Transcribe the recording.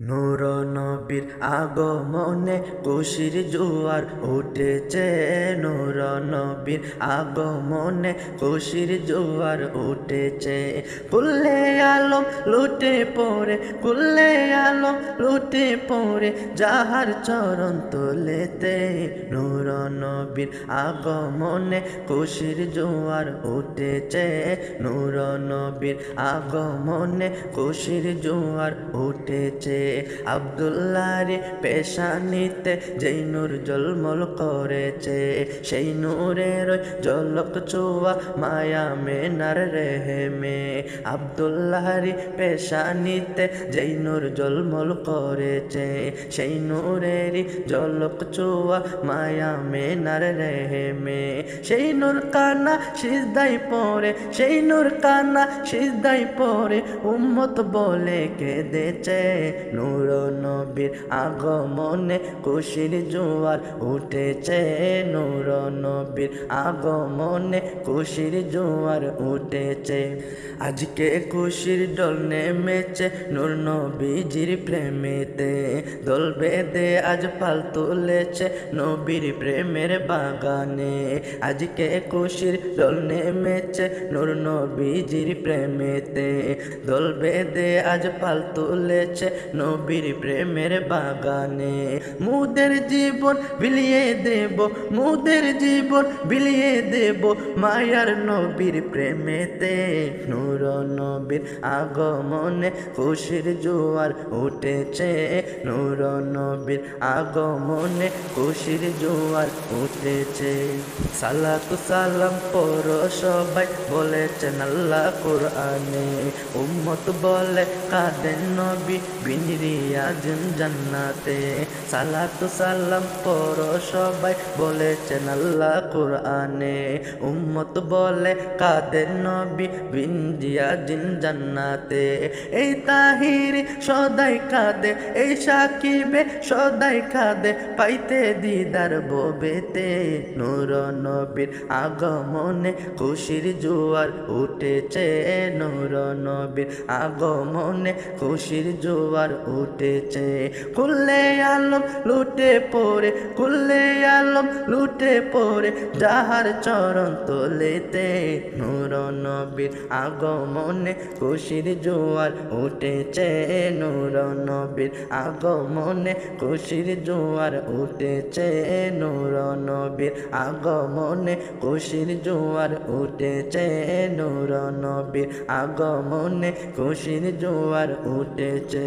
নূর নবীর আগমনে খুশির জোয়ার উঠেছে। নূর নবীর আগমনে খুশির জোয়ার উঠেছে। কুল্লে আলম লুটে পড়ে, কুল্লে আলম লুটে পড়ে যাহার চরণ তলেতে। নূর নবীর আগমনে খুশির জোয়ার উঠেছে। নূর নবীর আগমনে খুশির জোয়ার উঠেছে। আব্দুল্লাহর পেশানিতে যেই নূর জলমল করেছে, সেই নূরের ঝলক ছোঁয়া মায়া মেনার রেহেমে। আব্দুল্লাহর পেশানিতে যেই নূর জলমল করেছে, সেই নূরের ঝলক ছোঁয়া মায়া মেনার রেহেমে। সেই নূর কানা সিজদায় পড়ে, সেই নূর কানা সিজদায় পড়ে উম্মত বলে কেঁদেছে। নূর নবীর আগমনে খুশির জোয়ার উঠেছে। নূর নবীর আগমনে খুশির জোয়ার উঠেছে। আজকে খুশির ডল নেমেছে নূর নবীজির প্রেমেতে। দল বেঁধে আজ পাল তুলেছে নবীর প্রেমের বাগানে। আজকে খুশির ডল নেমেছে নূর নবীজির প্রেমেতে। দল বেঁধে আজ পাল তুলেছে নবীর প্রেমের বাগানে। মুদের জীবন বিলিয়ে দেব, মুদের জীবন বিলিয়ে দেব মায়ার নবীর প্রেমেতে। নূর নবীর আগমনে খুশির জোয়ার উঠেছে। নূর নবীর আগমনে খুশির জোয়ার উঠেছে। সালাতু সালাম পড়ো সবাই বলেছেন আল্লাহ কোরআনে। উম্মত বলে কাঁদেন নবী বিনরিয়া জান্নাতে। সালাতু সালাম পড়ো সবাই বলেছেন আল্লাহ কোরআনে। উম্মত বলে কাঁদেন নবী বিনরিয়া জান্নাতে। এই তাহির সদাই কাঁদে, এই সাকিবে সদাই কাঁদে পাইতে দিদার ববেতে। নূর নবীর আগমনে খুশির জোয়ার উঠেছে। নূর নবীর আগমনে খুশির জোয়ার উঠেছে। কুল্লে আলম লুটে পড়ে, কুল্লে আলম লুটে পড়ে যাহার চরণ তলেতে। নূর নবীর আগমনে খুশির জোয়ার উঠেছে। নূর নবীর আগমনে খুশির জোয়ার উঠেছে। নূর নবীর আগমনে খুশির জোয়ার উঠেছে। নূর নবীর আগমনে খুশির জোয়ার উঠেছে।